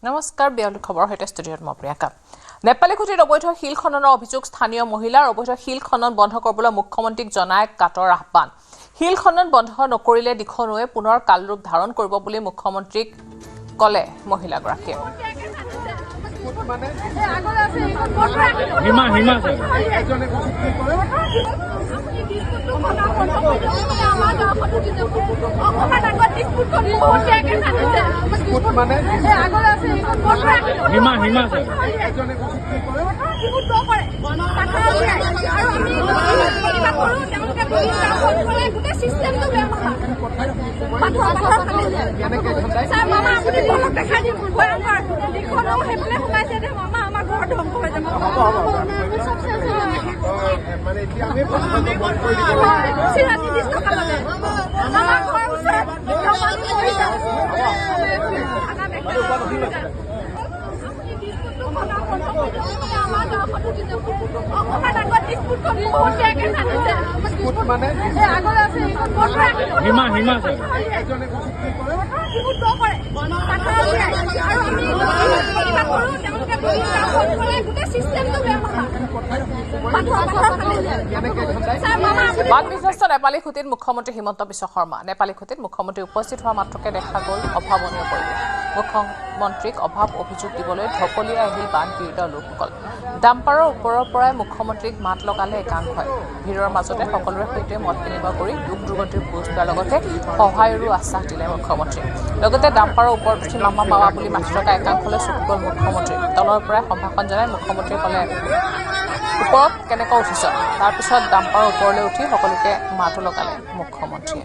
নমস্কাৰ বিয়ল খবৰ হৈতে ষ্টুডিঅ'ত মই প্ৰিয়াকা নেপালী খুঁটিত অবৈধ শিল খননৰ অভিযোগ স্থানীয় মহিলাৰ অবৈধ শিল খনন বন্ধ কৰিবলৈ মুখ্যমন্ত্ৰীক জনায় কাটৰ আহ্বান শিল খনন বন্ধ নকৰিলে দিখনুৱে পুনৰ কালৰূপ ধাৰণ কৰিব বুলি মুখ্যমন্ত্ৰীক কলে মহিলাগৰাকীয়ে বান বিধ্বস্ত নেপালী খুঁটিত মুখ্যমন্ত্ৰী হিমন্ত বিশ্ব শৰ্মা নেপালী খুঁটিত মুখ্যমন্ত্ৰী উপস্থিত হোৱা মাত্ৰকে দেখা গ'ল অভাৱনীয় পৰিৱেশ মুখ্যমন্ত্ৰীক অভাৱ অভিযোগ দিবলৈ ঢপলিয়াই আহিল বান পীড়িত লোকসকল ডাম্পাৰৰ ওপৰৰ পৰাই মুখ্যমন্ত্ৰীক মাত লগালে একাংশই ভিৰৰ মাজতে সকলোৰে সৈতে মত বিনিময় কৰি দুখ দুৰ্গতিৰ বুজ লোৱাৰ লগতে সহায়ৰো আশ্বাস দিলে মুখ্যমন্ত্ৰী লগতে ডাম্পাৰৰ ওপৰত উঠি মামা মামা বুলি মাতি থকা একাংশলৈ চকু গ'ল মুখ্যমন্ত্ৰী তলৰ পৰাই সম্ভাষণ জনাই মুখ্যমন্ত্ৰীয়ে ক'লে ওপৰত কেনেকৈ উঠিছ তাৰপিছত ডাম্পাৰৰ ওপৰলৈ উঠি সকলোকে মাতো লগালে মুখ্যমন্ত্ৰীয়ে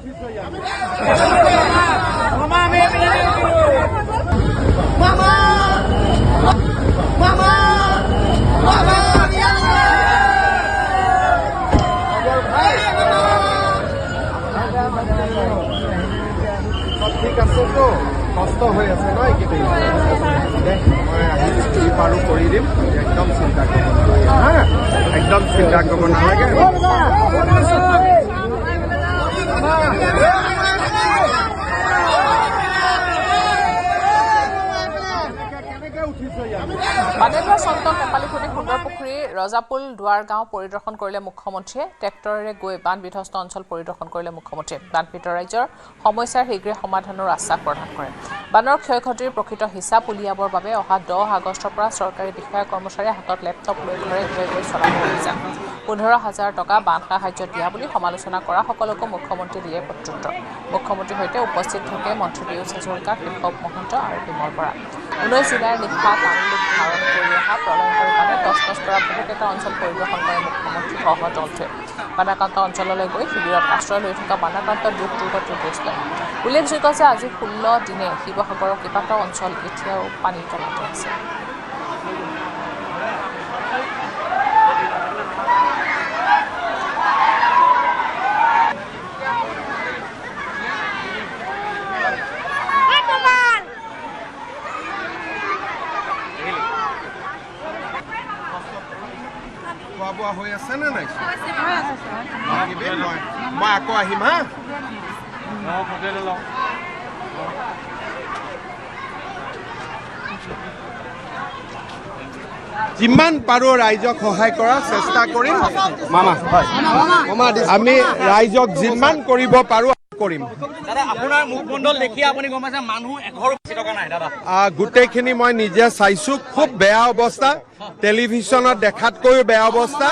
ঠিক আছে তো কষ্ট হৈ আছে ন এইকেইদিন মই আহিছোঁ পাৰোঁ কৰি দিম একদম চিন্তা কৰিব নালাগে একদম চিন্তা কৰিব নালাগে বানেশ্বৰ চন্তক নেপালী খুঁটি সুন্দৰপুখুৰী ৰজাপুল দুৱাৰগাঁও পৰিদৰ্শন কৰিলে মুখ্যমন্ত্ৰীয়ে ট্ৰেক্টৰেৰে গৈ বান বিধ্বস্ত অঞ্চল পৰিদৰ্শন কৰিলে মুখ্যমন্ত্ৰীয়ে বানপীড়িত ৰাজ্যৰ সমস্যাৰ শীঘ্ৰে সমাধানৰ আশ্বাস প্ৰদান কৰে বানৰ ক্ষয় ক্ষতিৰ প্ৰকৃত হিচাপ উলিয়াবৰ বাবে অহা 10 আগষ্টৰ পৰা চৰকাৰী বিষয়া কৰ্মচাৰীয়ে হাতত লেপটপ লৈ ঘৰে ঘৰে গৈ চলাব অভিযান 15,000 টকা বান সাহায্য দিয়া বুলি সমালোচনা কৰা সকলকো মুখ্যমন্ত্ৰী দিয়ে প্ৰত্যুত্তৰ মুখ্যমন্ত্ৰীৰ সৈতে উপস্থিত থাকে মন্ত্ৰী পীয়ুষ হাজৰিকা কেশৱ মহন্ত আৰু বিমল বৰা 19 জুলাইৰ নিশা কামৰূপ ধাৰণ কৰি অহা প্ৰলয়ংকাৰী বানে তছনছ কৰা বহুকেইটা অঞ্চল পৰিদৰ্শন কৰে মুখ্যমন্ত্ৰী সহ দলটোৱে বানাক্ৰান্ত অঞ্চললৈ গৈ শিবিৰত আশ্ৰয় লৈ থকা বানাক্ৰান্ত দুখ দুৰ্গতিৰ বুজ লয় উল্লেখযোগ্য যে আজি 16 দিনে শিৱসাগৰৰ কেইবাটাও অঞ্চল এতিয়াও পানীৰ তলতে আছে খোৱা হৈ আছে নে নাই মই আকৌ আহিম হা যিমান পাৰোঁ ৰাইজক সহায় কৰাৰ চেষ্টা কৰিম মামা আমি ৰাইজক যিমান কৰিব পাৰোঁ কৰিম গোটেইখিনি মই নিজে চাইছোঁ খুব বেয়া অৱস্থা টেলিভিশ্যনত দেখাতকৈও বেয়া অৱস্থা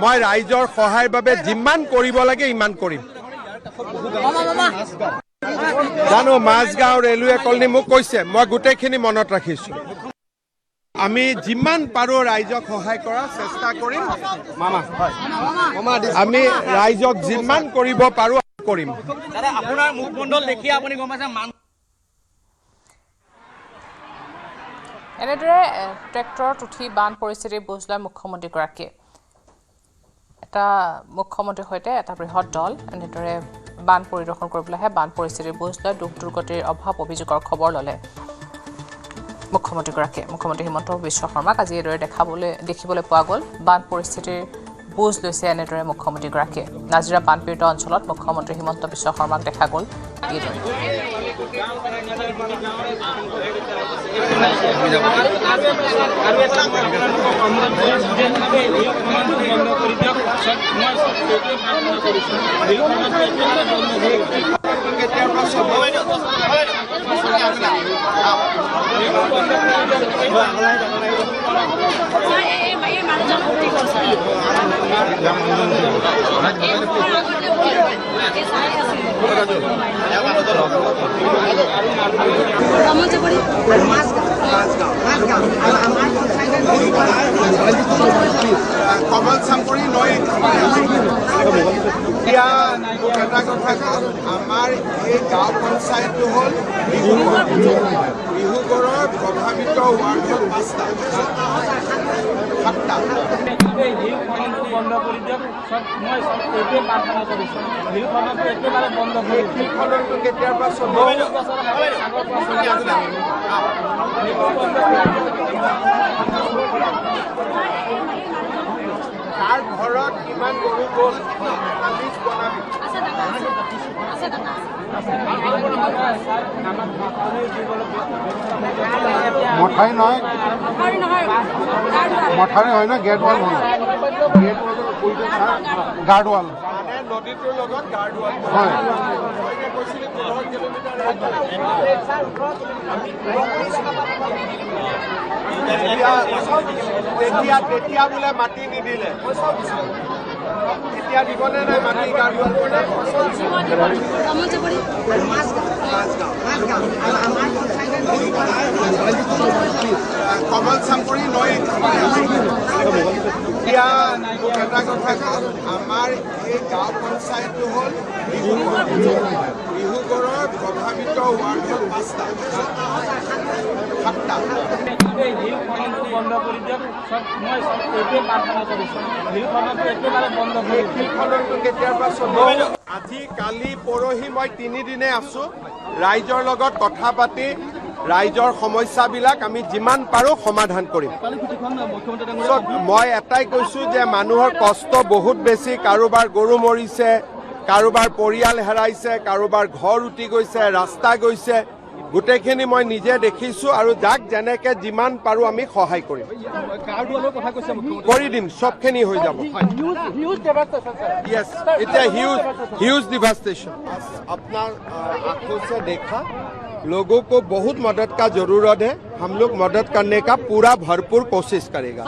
মই ৰাইজৰ সহায়ৰ বাবে যিমান কৰিব লাগে ইমান কৰিম জানো মাজগাঁও ৰেলৱে কলনী মোক কৈছে মই গোটেইখিনি মনত ৰাখিছোঁ আমি যিমান পাৰোঁ ৰাইজক সহায় কৰাৰ চেষ্টা কৰিম মামা আমি ৰাইজক যিমান কৰিব পাৰোঁ কৰিম আপোনাৰ মুখমণ্ডল দেখি আপুনি গম পাইছে এনেদৰে ট্ৰেক্টৰত উঠি বান পৰিস্থিতিৰ বুজ লয় মুখ্যমন্ত্ৰীগৰাকীয়ে এটা মুখ্যমন্ত্ৰীৰ সৈতে এটা বৃহৎ দল এনেদৰে বান পৰিদৰ্শন কৰিবলৈ আহে বান পৰিস্থিতিৰ বুজ লয় দুখ দুৰ্গতিৰ অভাৱ অভিযোগৰ খবৰ ল'লে মুখ্যমন্ত্ৰী হিমন্ত বিশ্ব শৰ্মাক আজি এদৰে দেখিবলৈ পোৱা গ'ল বান পৰিস্থিতিৰ বুজ লৈছে এনেদৰে মুখ্যমন্ত্ৰীগৰাকীয়ে নাজিৰা বানপীড়িত অঞ্চলত মুখ্যমন্ত্ৰী হিমন্ত বিশ্ব শৰ্মাক দেখা গ'ল গীত হয়। কমল চাপৰি নৈ এতিয়া এটা কথা কওঁ, আমাৰ এই গাঁও পঞ্চায়তটো হ'ল বিহুগড়ৰ প্ৰভাৱিত ৱাৰ্ড হ'ল 5টা 7টা। বন্ধ কৰি দিয়ক, মই এইটোৱে প্ৰাৰ্থনা কৰিছোঁ। বিলখনটো একেবাৰে বন্ধ কৰি বিলখনটো কেতিয়াৰ পৰা চলিব? কাৰ ঘৰত কিমান গৰু গ'ল লিষ্ট বনাবি। মঠাৰি নহয়, মঠাৰি হয় ন, গেট ৱাল হয়, গেট ৱালৰ গাৰ্ডৱাল মানে নদীটোৰ লগত গাৰ্ডৱাল হয়। কৈছিলি 15 কিলোমিটাৰ তেতিয়া বোলে মাটি নিদিলে, এতিয়া দিবনে নাই মাটি গাৰ্ডৱাল বনাই? কমল চাপৰি নৈ এতিয়া এটা কথা কওঁ, আমাৰ এই গাঁও পঞ্চায়তটো হ'ল বিহুগড়ৰ প্ৰভাৱিত ৱাৰ্ড হ'ল 5টা 7টা। বন্ধ কৰি দিয়ক, মই এইটোৱে প্ৰাৰ্থনা কৰিছোঁ। বিলখনটো একেবাৰে বন্ধ কৰি বিলখনটো কেতিয়াৰ পৰা চলিব? আজি কালি পৰহি মই 3 দিনে আছোঁ, ৰাইজৰ লগত কথা পাতি ৰাইজৰ সমস্যাবিলাক আমি যিমান পাৰোঁ সমাধান কৰিম। মই এটাই কৈছোঁ যে মানুহৰ কষ্ট বহুত বেছি, কাৰোবাৰ গৰু মৰিছে, কাৰোবাৰ পৰিয়াল হেৰাইছে, কাৰোবাৰ ঘৰ উটি গৈছে, ৰাস্তা গৈছে, গোটেইখিনি মই নিজে দেখিছোঁ আৰু যাক যেনেকে যিমান পাৰোঁ আমি সহায় কৰিম, কৰি দিম, চবখিনি হৈ যাব। Yes it's huge devastation. अपना आंखों से देखा, लोगों को बहुत मदद का जरूरत है, हम लोग मदद करने का पूरा भरपूर कोशिश करेगा।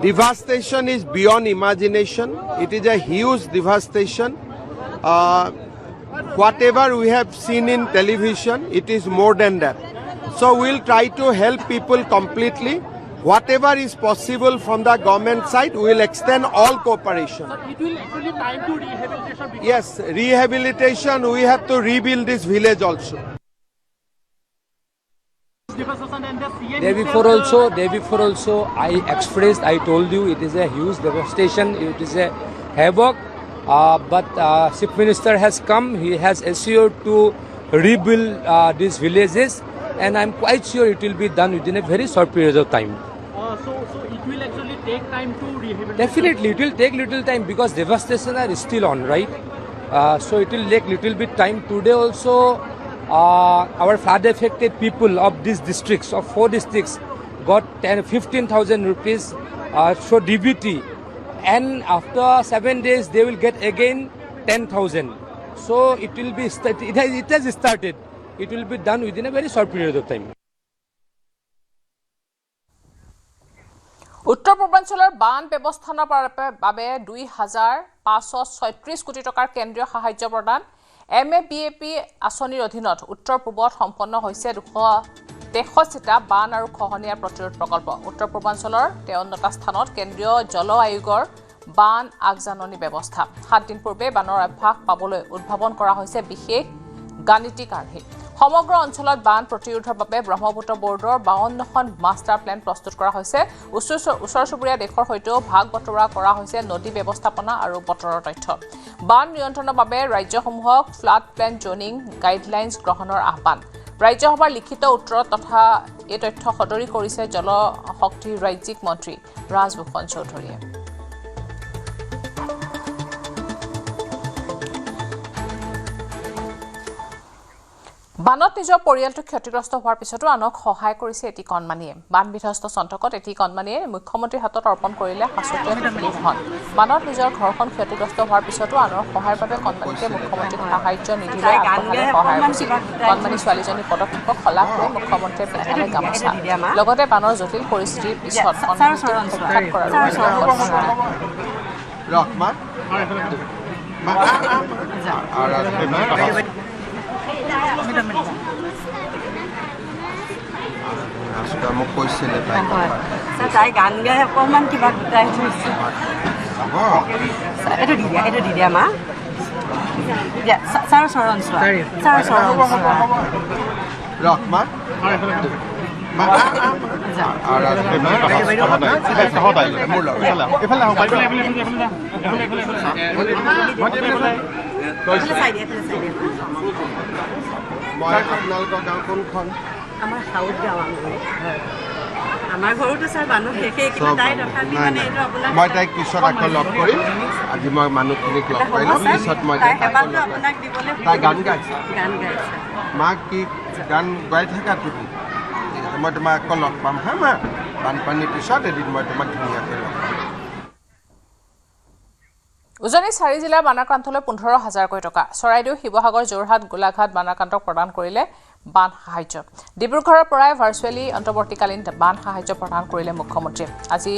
Devastation is beyond imagination. It is a huge devastation. Whatever we have seen in television, it is more than that. So we'll try to help people completely. Whatever is possible from the government side, we will extend all cooperation. It will actually time to rehabilitation. Yes, rehabilitation, we have to rebuild this village also. Day before also, I told you it is a huge devastation, it is a havoc. But Chief Minister has come, he has assured to rebuild these villages, and I'm quite sure it will be done within a very short period of time. So it will actually take time to rehabilitate. Definitely, it will take little time because devastation are still on, right? So it will take little bit time. Today also, our flood-affected people of these districts, of 4 districts, got 15,000 rupees so DBT, and after 7 days they will get again 10,000. So it will be it has started. It will be done within a very short period of time. উত্তৰ পূৰ্বাঞ্চলৰ বান ব্যৱস্থাপনাৰ বাবে 2,536 কোটি টকাৰ কেন্দ্ৰীয় সাহায্য প্ৰদান। MABAP আঁচনিৰ অধীনত উত্তৰ পূবত সম্পন্ন হৈছে 263টা বান আৰু খহনীয়াৰ প্ৰতিৰোধ প্ৰকল্প। উত্তৰ পূৰ্বাঞ্চলৰ 53টা স্থানত কেন্দ্ৰীয় জল আয়োগৰ বান আগজাননী ব্যৱস্থা। 7 দিন পূৰ্বে বানৰ অভ্যাস পাবলৈ উদ্ভাৱন কৰা হৈছে বিশেষ গাণিতিক আৰ্হি। সমগ্ৰ অঞ্চলত বান প্ৰতিৰোধৰ বাবে ব্ৰহ্মপুত্ৰ বৰ্ডৰ 52খন মাষ্টাৰ প্লেন প্ৰস্তুত কৰা হৈছে। ওচৰ চুবুৰীয়া দেশৰ সৈতেও ভাগ বতৰা কৰা হৈছে নদী ব্যৱস্থাপনা আৰু বতৰৰ তথ্য। বান নিয়ন্ত্ৰণৰ বাবে ৰাজ্যসমূহক ফ্লাড প্লেন জোনিং গাইডলাইনছ গ্ৰহণৰ আহ্বান। ৰাজ্যসভাৰ লিখিত উত্তৰত তথা এই তথ্য সদৰি কৰিছে জল শক্তি ৰাজ্যিক মন্ত্ৰী ৰাজভূষণ চৌধুৰীয়ে। বানত নিজৰ পৰিয়ালটো ক্ষতিগ্ৰস্ত হোৱাৰ পিছতো আনক সহায় কৰিছে এটি কণমানিয়ে বান বিধ্বস্ত চন্তকত এটি কণমানিয়ে মুখ্যমন্ত্ৰীৰ হাতত অৰ্পণ কৰিলে সাঁচতীয়া টুপলি ধন বানত নিজৰ ঘৰখন ক্ষতিগ্ৰস্ত হোৱাৰ পিছতো আনৰ সহায়ৰ বাবে কণমানিকে মুখ্যমন্ত্ৰীক সাহায্য নিদিলে আগবঢ়ালে সহায়ৰ পুঁজি কণমানি ছোৱালীজনী পদক্ষেপক শলাগ লৈ মুখ্যমন্ত্ৰীয়ে পিন্ধালে গামোচা লগতে বানৰ জটিল পৰিস্থিতিৰ পিছত কণমানিক সাক্ষাৎ কৰাৰ মোক কৈছিলে তাই গান গাই অকণমান কিবা গোটাই থৈছে এইটো দি দিয়া মা ছাৰ চৰণ চোৱা ছাৰ চৰণ চোৱা মই আপোনালোকৰ গাঁও কোনখন আমাৰ সাউদ গাঁও আমাৰ ঘৰতো ছাৰ মানুহ শেষে কিন্তু তাই তথাপি মানে এইটো আপোনাৰ মই তাইক পিছত আকৌ লগ কৰিম আজি মই মানুহখিনিক লগ কৰি ল'ম পিছত মই তাই সেৱাটো আপোনাক দিবলৈ তাই গান গাইছে গান গাইছে মাক কি গান গাই থাকা তুমি মই তোমাক আকৌ লগ পাম হা মা বানপানীৰ পিছত এদিন মই তোমাক ধুনীয়াকৈ লগ পাম উজনি 4 জিলাৰ বানাক্ৰান্তলৈ 15,000কৈ টকা চৰাইদেউ শিৱসাগৰ যোৰহাট গোলাঘাট বানাক্ৰান্তক প্ৰদান কৰিলে বান সাহায্য ডিব্ৰুগড়ৰ পৰাই ভাৰ্চুৱেলি অন্তৰ্বৰ্তীকালীন বান সাহায্য প্ৰদান কৰিলে মুখ্যমন্ত্ৰীয়ে আজি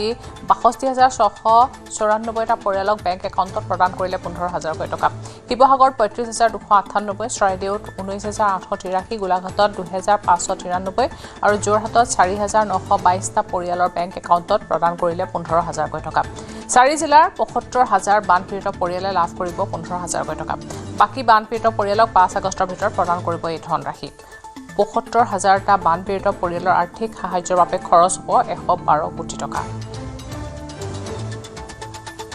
62,694টা পৰিয়ালক বেংক একাউণ্টত প্ৰদান কৰিলে 15,000কৈ টকা শিৱসাগৰত 35,298 চৰাইদেউত 19,883 গোলাঘাটত 2,593 আৰু যোৰহাটত 4,922টা পৰিয়ালৰ বেংক একাউণ্টত প্ৰদান কৰিলে 15,000কৈ টকা 4 জিলাৰ 75,000 বানপীড়িত পৰিয়ালে লাভ কৰিব 15,000কৈ টকা বাকী বানপীড়িত পৰিয়ালক 5 আগষ্টৰ ভিতৰত প্ৰদান কৰিব এই ধনৰাশি ৭৫,000টা বানপীড়িত পৰিয়ালৰ আৰ্থিক সাহায্যৰ বাবে খৰচ হ'ব 112 কোটি টকা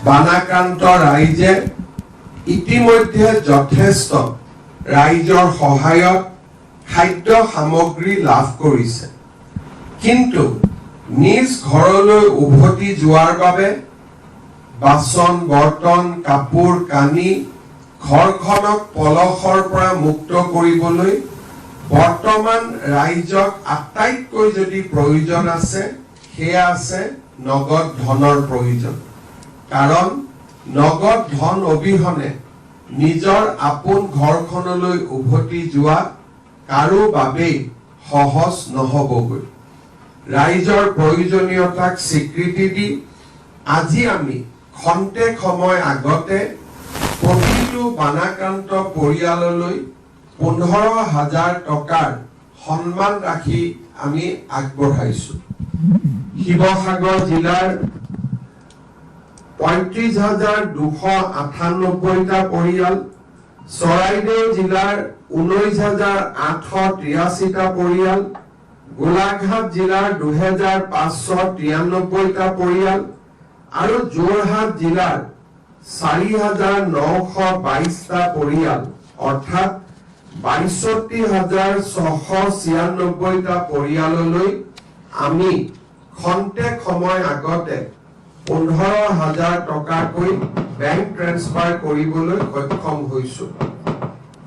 বানাক্ৰান্ত ৰাইজে ইতিমধ্যে যথেষ্ট ৰাইজৰ সহায়ত খাদ্য সামগ্ৰী লাভ কৰিছে কিন্তু নিজ ঘৰলৈ উভতি যোৱাৰ বাবে বাচন বৰ্তন কাপোৰ কানি ঘৰখনক পলসৰ পৰা মুক্ত কৰিবলৈ বৰ্তমান ৰাইজক আটাইতকৈ যদি প্ৰয়োজন আছে সেয়া আছে নগদ ধনৰ প্ৰয়োজন কাৰণ নগদ ধন অবিহনে নিজৰ আপোন ঘৰখনলৈ উভতি যোৱা কাৰো বাবে সহজ নহবগৈ ৰাইজৰ প্ৰয়োজনীয়তাক স্বীকৃতি দি আজি আমি খন্তেক সময় আগতে প্ৰতিটো বানাক্ৰান্ত পৰিয়াললৈ 15,000 টকাৰ সন্মান ৰাখি আমি আগবঢ়াইছো শিৱসাগৰ জিলাৰ 35,298টা পৰিয়াল চৰাইদেউ জিলাৰ 19,883টা পৰিয়াল গোলাঘাট জিলাৰ 2,593টা পৰিয়াল আৰু যোৰহাট জিলাৰ 4,922টা পৰিয়াল অৰ্থাৎ 62,696টা পৰিয়াললৈ আমি খন্তেক সময় আগতে 15,000 টকাকৈ বেংক ট্ৰেন্সফাৰ কৰিবলৈ সক্ষম হৈছো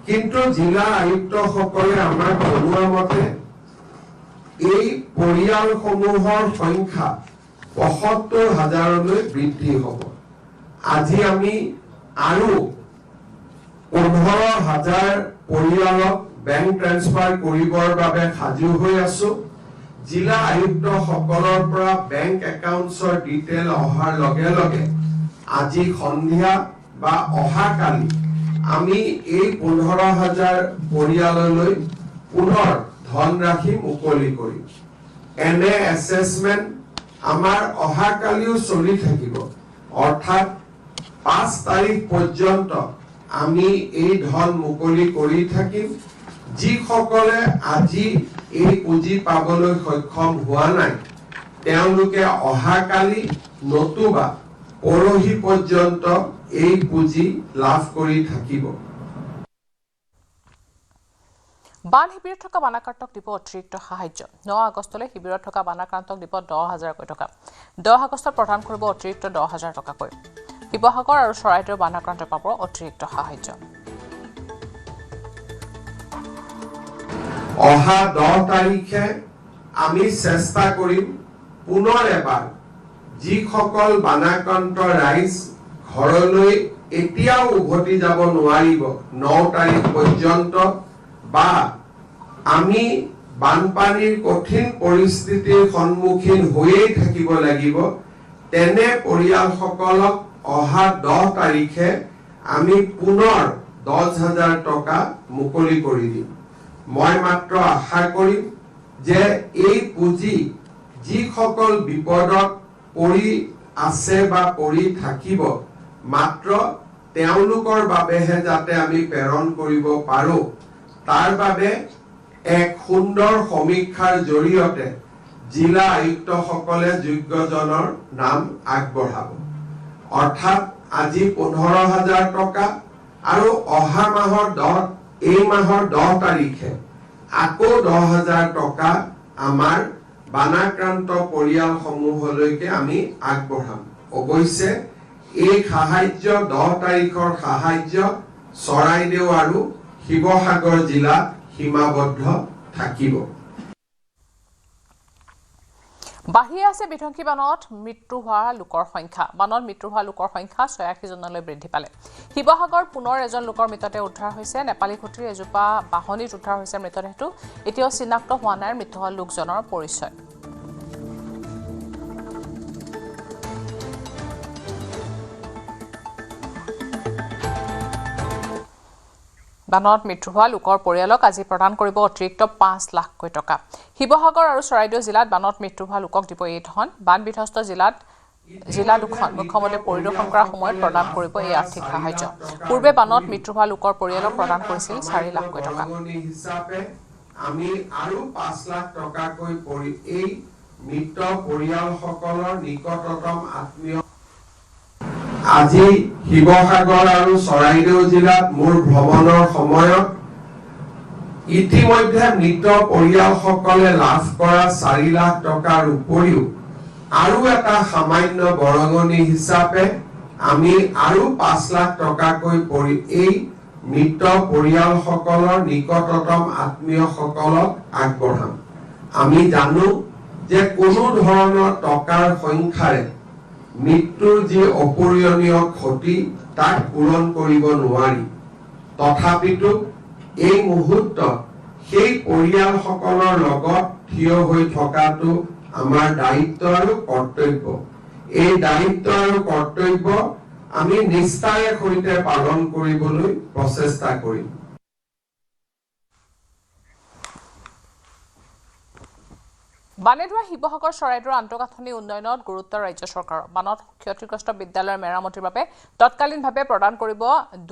কিন্তু জিলা আয়ুক্তসকলে আমাক জনোৱা মতে এই পৰিয়ালসমূহৰ সংখ্যা ৭৫,000লৈ বৃদ্ধি হ'ব আজি আমি আৰু 15,000 পৰিয়ালক বেংক ট্ৰেন্সফাৰ কৰিবৰ বাবে সাজু হৈ আছো জিলা আয়ুক্তসকলৰ পৰা বেংক একাউণ্টছৰ ডিটেইল অহাৰ লগে লগে আজি সন্ধিয়া বা অহাকালি আমি এই 15,000 পৰিয়াললৈ পুনৰ ধনৰাশি মুকলি কৰিম এনে এছেছমেণ্ট আমাৰ অহাকালিও চলি থাকিব অৰ্থাৎ 5 তাৰিখ পৰ্যন্ত আমি এই ধন মুকলি কৰি থাকিম যিসকলে আজি এই পুঁজি পাবলৈ সক্ষম হোৱা নাই তেওঁলোকে অহাকালি নতুবা পৰহি পৰ্যন্ত এই পুঁজি লাভ কৰি থাকিব বান শিবিৰত থকা বানাক্ৰান্তক দিব অতিৰিক্ত সাহায্য 9 আগষ্টলৈ শিবিৰত থকা বানাক্ৰান্তক দিব 10,000কৈ টকা 10 আগষ্টত প্ৰদান কৰিব অতিৰিক্ত 10,000 টকাকৈ শিৱসাগৰ আৰু চৰাইদেউৰ বানাক্ৰান্ত পাব অতিৰিক্ত সাহায্য অহা 10 তাৰিখে আমি চেষ্টা কৰিম পুনৰ এবাৰ যিসকল বানাক্ৰান্ত ৰাইজ ঘৰলৈ এতিয়াও উভতি যাব নোৱাৰিব 9 তাৰিখ পৰ্যন্ত বা আমি বানপানীৰ কঠিন পৰিস্থিতিৰ সন্মুখীন হৈয়ে থাকিব লাগিব তেনে পৰিয়ালসকলক অহা 10 তাৰিখে আমি পুনৰ 10,000 টকা মুকলি কৰি দিম মই মাত্ৰ আশা কৰিম যে এই পুঁজি যিসকল বিপদত পৰি আছে বা পৰি থাকিব মাত্ৰ তেওঁলোকৰ বাবেহে যাতে আমি প্ৰেৰণ কৰিব পাৰো তাৰ বাবে এক সুন্দৰ সমীক্ষাৰ জৰিয়তে জিলা আয়ুক্তসকলে যোগ্যজনৰ নাম আগবঢ়াব অৰ্থাৎ আজি 15,000 টকা আৰু অহা মাহৰ 10 তাৰিখে আকৌ 10,000 টকা আমাৰ বানাক্ৰান্ত পৰিয়ালসমূহলৈকে আমি আগবঢ়াম অৱশ্যে এই সাহায্য 10 তাৰিখৰ সাহায্য চৰাইদেউ আৰু শিৱসাগৰ জিলাত সীমাবদ্ধ থাকিব বাঢ়ি আছে বিধ্বংসী বানত মৃত্যু হোৱা লোকৰ সংখ্যা বানত মৃত্যু হোৱা লোকৰ সংখ্যা 86 জনলৈ বৃদ্ধি পালে শিৱসাগৰ পুনৰ এজন লোকৰ মৃতদেহ উদ্ধাৰ হৈছে নেপালী খুঁটিৰ এজোপা বাহনীত উদ্ধাৰ হৈছে মৃতদেহটো এতিয়াও চিনাক্ত হোৱা নাই মৃত্যু হোৱা লোকজনৰ পৰিচয় বানত মৃত্যু হোৱা লোকৰ পৰিয়ালক আজি প্ৰদান কৰিব অতিৰিক্ত 5 লাখ টকা শিৱসাগৰ আৰু চৰাইদেউ জিলাত বানত মৃত্যু হোৱা লোকক দিব এই ধন বান বিধ্বস্ত জিলা দুখন মুখ্যমন্ত্ৰী পৰিদৰ্শন কৰাৰ সময়ত প্ৰদান কৰিব এই আৰ্থিক সাহায্য পূৰ্বে বানত মৃত্যু হোৱা লোকৰ পৰিয়ালক প্ৰদান কৰিছিল 4 লাখ টকা আমি আৰু 5 লাখ টকাকৈ এই মৃত পৰিয়ালসকলৰ নিকটতম আত্মীয় আজি শিৱসাগৰ আৰু চৰাইদেউ জিলাত মোৰ ভ্ৰমণৰ সময়ত ইতিমধ্যে মৃত পৰিয়ালসকলে লাভ কৰা 4 লাখ টকাৰ উপৰিও আৰু এটা সামান্য বৰঙণি হিচাপে আমি আৰু 5 লাখ টকাকৈ এই মৃত পৰিয়ালসকলৰ নিকটতম আত্মীয়সকলক আগবঢ়াম আমি জানো যে কোনো ধৰণৰ টকাৰ সংখ্যাৰে মৃত্যুৰ যি অপূৰণীয় ক্ষতি তাক পূৰণ কৰিব নোৱাৰি তথাপিতো এই মুহূৰ্তত সেই পৰিয়ালসকলৰ লগত থিয় হৈ থকাটো আমাৰ দায়িত্ব আৰু কৰ্তব্য এই দায়িত্ব আৰু কৰ্তব্য আমি নিষ্ঠাৰে সৈতে পালন কৰিবলৈ প্ৰচেষ্টা কৰিম বানেধোৱা শিৱসাগৰ চৰাইদেউৰ আন্তঃগাঁথনি উন্নয়নত গুৰুত্ব ৰাজ্য চৰকাৰৰ বানত ক্ষতিগ্ৰস্ত বিদ্যালয়ৰ মেৰামতিৰ বাবে তৎকালীনভাৱে প্ৰদান কৰিব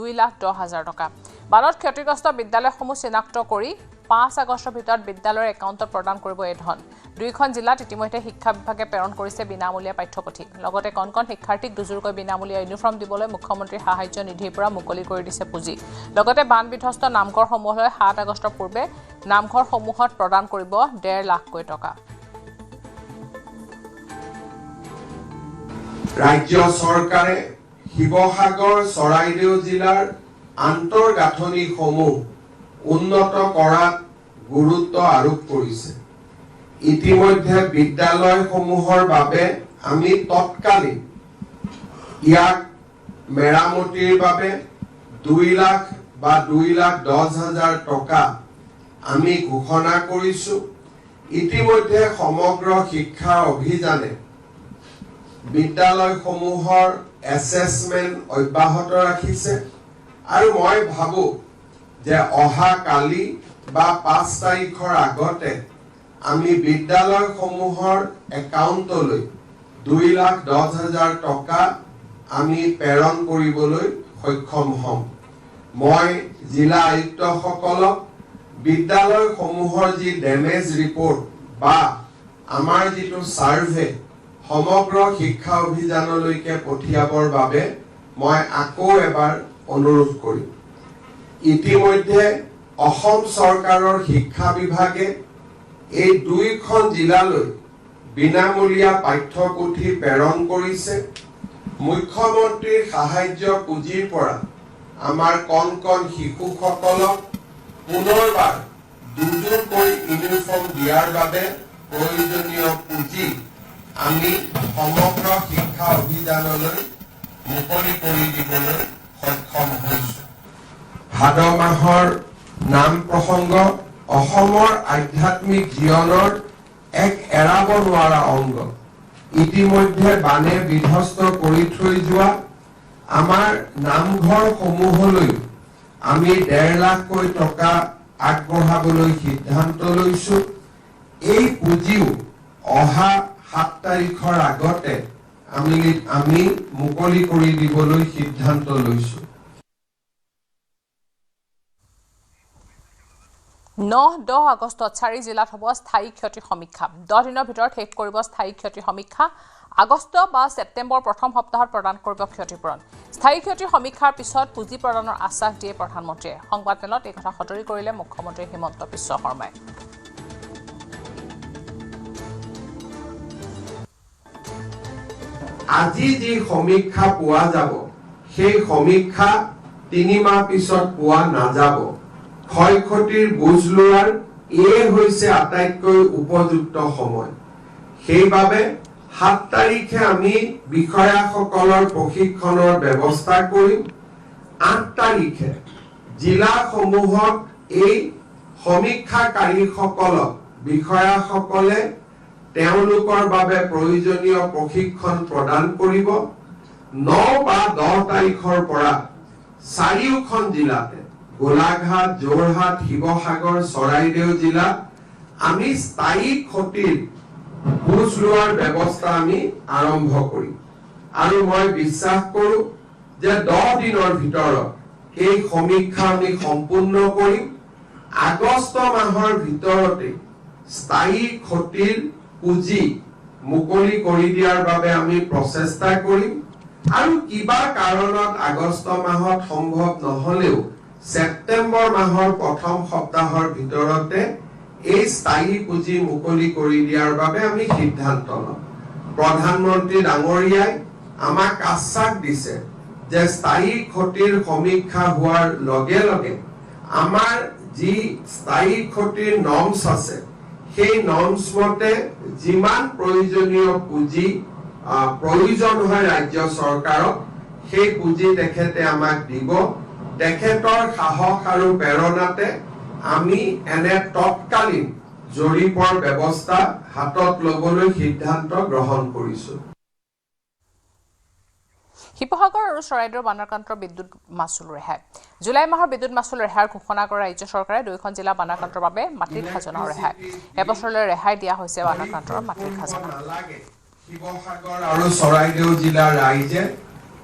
2,10,000 টকা বানত ক্ষতিগ্ৰস্ত বিদ্যালয়সমূহ চিনাক্ত কৰি 5 আগষ্টৰ ভিতৰত বিদ্যালয়ৰ একাউণ্টত প্ৰদান কৰিব এই ধন দুইখন জিলাত ইতিমধ্যে শিক্ষা বিভাগে প্ৰেৰণ কৰিছে বিনামূলীয়া পাঠ্যপুথি লগতে কণ কণ শিক্ষাৰ্থীক দুজোৰকৈ বিনামূলীয়া ইউনিফৰ্ম দিবলৈ মুখ্যমন্ত্ৰীৰ সাহায্য নিধিৰ পৰা মুকলি কৰি দিছে পুঁজি লগতে বান বিধ্বস্ত নামঘৰসমূহলৈ 7 আগষ্টৰ পূৰ্বে নামঘৰসমূহত প্ৰদান কৰিব 1.5 লাখ টকা ৰাজ্য চৰকাৰে শিৱসাগৰ চৰাইদেউ জিলাৰ আন্তঃগাঁথনিসমূহ উন্নত কৰাত গুৰুত্ব আৰোপ কৰিছে ইতিমধ্যে বিদ্যালয়সমূহৰ বাবে আমি তৎকালীন ইয়াক মেৰামতিৰ বাবে 2 লাখ বা 2,10,000 টকা আমি ঘোষণা কৰিছো ইতিমধ্যে সমগ্ৰ শিক্ষা অভিযানে বিদ্যালয়সমূহৰ এছেছমেন্ট অব্যাহত ৰাখিছে আৰু মই ভাবো যে অহা কালি বা 5 তাৰিখৰ আগতে আমি বিদ্যালয়সমূহৰ একাউণ্টলৈ 2,10,000 টকা আমি প্ৰেৰণ কৰিবলৈ সক্ষম হ'ম মই জিলা আয়ুক্তসকলক বিদ্যালয়সমূহৰ যি ডেমেজ ৰিপৰ্ট বা আমাৰ যিটো সাৰ্ভে সমগ্ৰ শিক্ষা অভিযানলৈকে পঠিয়াবৰ বাবে মই আকৌ এবাৰ অনুৰোধ কৰিম ইতিমধ্যে অসম চৰকাৰৰ শিক্ষা বিভাগে এই দুইখন জিলালৈ বিনামূলীয়া পাঠ্যপুথি প্ৰেৰণ কৰিছে মুখ্যমন্ত্ৰীৰ সাহায্য পুঁজিৰ পৰা আমাৰ কণ কণ শিশুসকলক পুনৰবাৰ দুযোৰকৈ ইউনিফৰ্ম দিয়াৰ বাবে প্ৰয়োজনীয় পুঁজি আমি সমগ্ৰ শিক্ষা অভিযানলৈ মুকলি কৰি দিবলৈ সক্ষম হৈছোঁ। ভাদ মাহৰ নাম প্ৰসংগ অসমৰ আধ্যাত্মিক জীৱনৰ এক এৰাব নোৱাৰা অংগ। ইতিমধ্যে বানে বিধ্বস্ত কৰি থৈ যোৱা আমাৰ নামঘৰসমূহলৈ আমি 1.5 লাখকৈ টকা আগবঢ়াবলৈ সিদ্ধান্ত লৈছোঁ। এই পুঁজিও অহা 7 তাৰিখৰ আগতে আমি মুকলি কৰি দিবলৈ সিদ্ধান্ত লৈছোঁ। 9-10 আগষ্টত 4 জিলাত হ'ব স্থায়ী ক্ষতি সমীক্ষা। 10 দিনৰ ভিতৰত শেষ কৰিব স্থায়ী ক্ষতি সমীক্ষা। আগষ্ট বা ছেপ্টেম্বৰ প্ৰথম সপ্তাহত প্ৰদান কৰিব ক্ষতিপূৰণ। স্থায়ী ক্ষতি সমীক্ষাৰ পিছত পুঁজি প্ৰদানৰ আশ্বাস দিয়ে প্ৰধানমন্ত্ৰীয়ে। সংবাদমেলত এই কথা সদৰি কৰিলে মুখ্যমন্ত্ৰী হিমন্ত বিশ্ব শৰ্মাই। আজি যি সমীক্ষা পোৱা যাব সেই সমীক্ষা 3 মাহ পিছত পোৱা নাযাব। ক্ষয়ক্ষতিৰ বুজ লোৱাৰ এই হৈছে আটাইতকৈ উপযুক্ত সময়। সেইবাবে 7 তাৰিখে আমি বিষয়াসকলৰ প্ৰশিক্ষণৰ ব্যৱস্থা কৰিম। 8 তাৰিখে জিলাসমূহত এই সমীক্ষাকাৰীসকলক বিষয়াসকলে তেওঁলোকৰ বাবে প্ৰয়োজনীয় প্ৰশিক্ষণ প্ৰদান কৰিব। 9 বা 10 তাৰিখৰ পৰা চাৰিওখন জিলাতে গোলাঘাট, যোৰহাট, শিৱসাগৰ, চৰাইদেউ জিলাত আমি স্থায়ী ক্ষতিৰ বুজ লোৱাৰ ব্যৱস্থা আমি আৰম্ভ কৰিম। আৰু মই বিশ্বাস কৰোঁ যে 10 দিনৰ ভিতৰত এই সমীক্ষা আমি সম্পূৰ্ণ কৰিম। আগষ্ট মাহৰ ভিতৰতে স্থায়ী ক্ষতিৰ পুঁজি মুকলি কৰি দিয়াৰ বাবে আমি প্ৰচেষ্টা কৰিম। আৰু কিবা কাৰণত আগষ্ট মাহত সম্ভৱ নহলেও ছেপ্টেম্বৰ মাহৰ প্ৰথম সপ্তাহৰ ভিতৰতে এই স্থায়ী পুঁজি মুকলি কৰি দিয়াৰ বাবে আমি সিদ্ধান্ত ল'ম। প্ৰধানমন্ত্ৰী ডাঙৰীয়াই আমাক আশ্বাস দিছে যে স্থায়ী ক্ষতিৰ সমীক্ষা হোৱাৰ লগে লগে আমাৰ যি স্থায়ী ক্ষতিৰ নৰ্মছ আছে সেই নৰ্মছ মতে যিমান প্ৰয়োজনীয় পুঁজি প্ৰয়োজন হয় ৰাজ্য চৰকাৰক সেই পুঁজি তেখেতে আমাক দিব। তেখেতৰ সাহস আৰু প্ৰেৰণাতে আমি এনে তৎকালীন জৰীপৰ ব্যৱস্থা হাতত ল'বলৈ সিদ্ধান্ত গ্ৰহণ কৰিছোঁ। শিৱসাগৰ আৰু চৰাইদেউৰ বানাক্ৰান্তৰ বিদ্যুৎ মাচুল ৰেহাই। জুলাই মাহৰ বিদ্যুৎ মাচুল ৰেহাইৰ ঘোষণা কৰা ৰাজ্য চৰকাৰে 2খন জিলা বানাক্ৰান্তৰ বাবে মাটিৰ খাজনা ৰেহাই। এবছৰলৈ ৰেহাই দিয়া হৈছে বানাক্ৰান্তৰ মাটিৰ খাজনা। শিৱসাগৰ আৰু চৰাইদেউ জিলাৰ ৰাইজে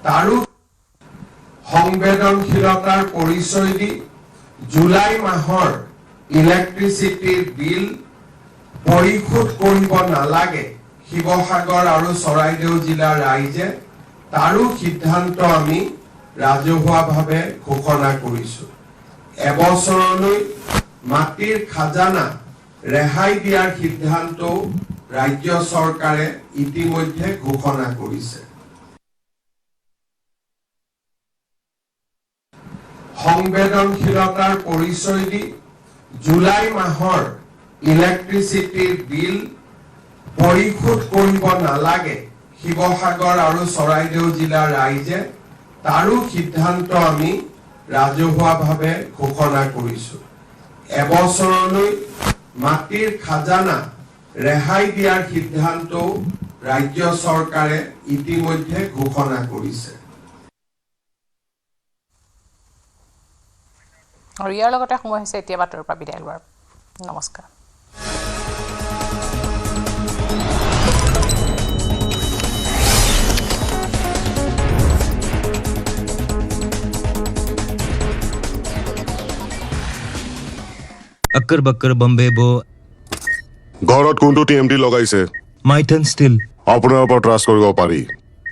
তাৰো সংবেদনশীলতাৰ পৰিচয় দি জুলাই মাহৰ ইলেক্ট্ৰিচিটিৰ বিল পৰিশোধ কৰিব নালাগে। শিৱসাগৰ আৰু চৰাইদেউ জিলাৰ ৰাইজে তাৰো সিদ্ধান্ত আমি ৰাজহুৱাভাৱে ঘোষণা কৰিছোঁ। এবছৰলৈ মাটিৰ খাজানা ৰেহাই দিয়াৰ সিদ্ধান্ত ৰাজ্য চৰকাৰে ইতিমধ্যে ঘোষণা কৰিছে। সংবেদনশীলতাৰ পৰিচয় দি জুলাই মাহৰ ইলেক্ট্ৰিচিটিৰ বিল পৰিশোধ কৰিব নালাগে। শিৱসাগৰ আৰু চৰাইদেউ জিলাৰ ৰাইজে তাৰো সিদ্ধান্ত আমি ৰাজহুৱাভাৱে ঘোষণা কৰিছোঁ। এবছৰলৈ মাটিৰ খাজানা ৰেহাই দিয়াৰ সিদ্ধান্ত ৰাজ্য চৰকাৰে ইতিমধ্যে ঘোষণা কৰিছে। আৰু ইয়াৰ লগতে সময় হৈছে এতিয়া বাতৰিৰ পৰা বিদায় লোৱাৰ। নমস্কাৰ। अक्कर बक्कर बम्बे बो ঘৰত কোনটো টিএমটি লগাইছে माइथन स्टिल আপোনাৰ ওপৰত ট্ৰাষ্ট কৰিব পাৰি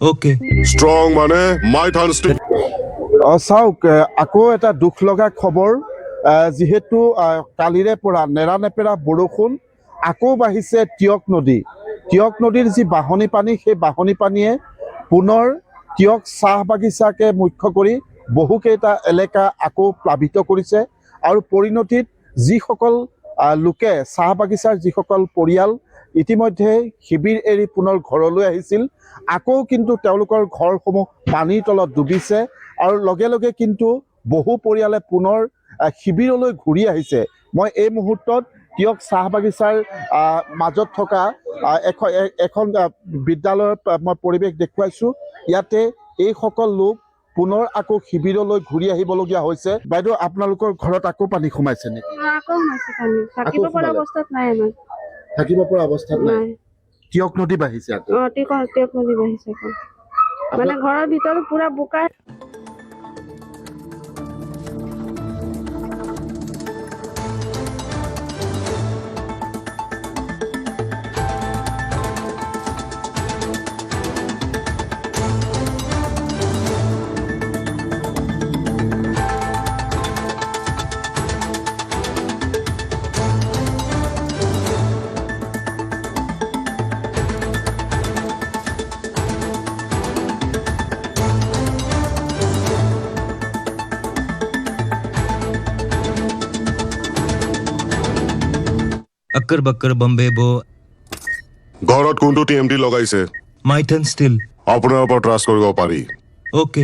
ओके ষ্ট্ৰং মানে মাইথান ষ্টিল চাওক আকৌ এটা দুখ লগা খবৰ যিহেতু কালিৰে পৰা নেৰানেপেৰা বৰষুণ আকৌ বাঢ়িছে টিয়ক নদী। টিয়ক নদীৰ যি বাঢ়নী পানী সেই বাঢ়নী পানীয়ে পুনৰ টিয়ক চাহ বাগিচাকে মুখ্য কৰি বহুকেইটা এলেকা আকৌ প্লাবিত কৰিছে আৰু পৰিণতিত যিসকল লোকে চাহ বাগিচাৰ যিসকল পৰিয়াল ইতিমধ্যে শিবিৰ এৰি পুনৰ ঘৰলৈ আহিছিল, আকৌ কিন্তু তেওঁলোকৰ ঘৰসমূহ পানীৰ তলত ডুবিছে আৰু লগে লগে কিন্তু বহু পৰিয়ালে পুনৰ শিবিৰলৈ ঘূৰি আহিছে। মই এই মুহূৰ্তত টিয়ক চাহ বাগিচাৰ মাজত থকা এখন বিদ্যালয়ৰ মই পৰিৱেশ দেখুৱাইছোঁ। ইয়াতে এইসকল লোক পুনৰ আকৌ শিবিৰলৈ ঘূৰি আহিবলগীয়া হৈছে। বাইদেউ, আপোনালোকৰ ঘৰত আকৌ পানী সোমাইছে নেকি? আকৌ সোমাইছে পানী, থাকিব পৰা অৱস্থাত নাই আমাৰ। থাকিব পৰা অৱস্থাত নাই। টিয়ক নদী বাঢ়িছে আকৌ। টিয়ক নদী বাঢ়িছে আকৌ, মানে ঘৰৰ ভিতৰত পুৰা বোকা। अक्कर बक्कर बम्बे बो ঘৰত কোনটো TMT লগাইছে माइथन स्टिल আপোনাৰ ওপৰত ট্ৰাষ্ট কৰিব পাৰি। ओके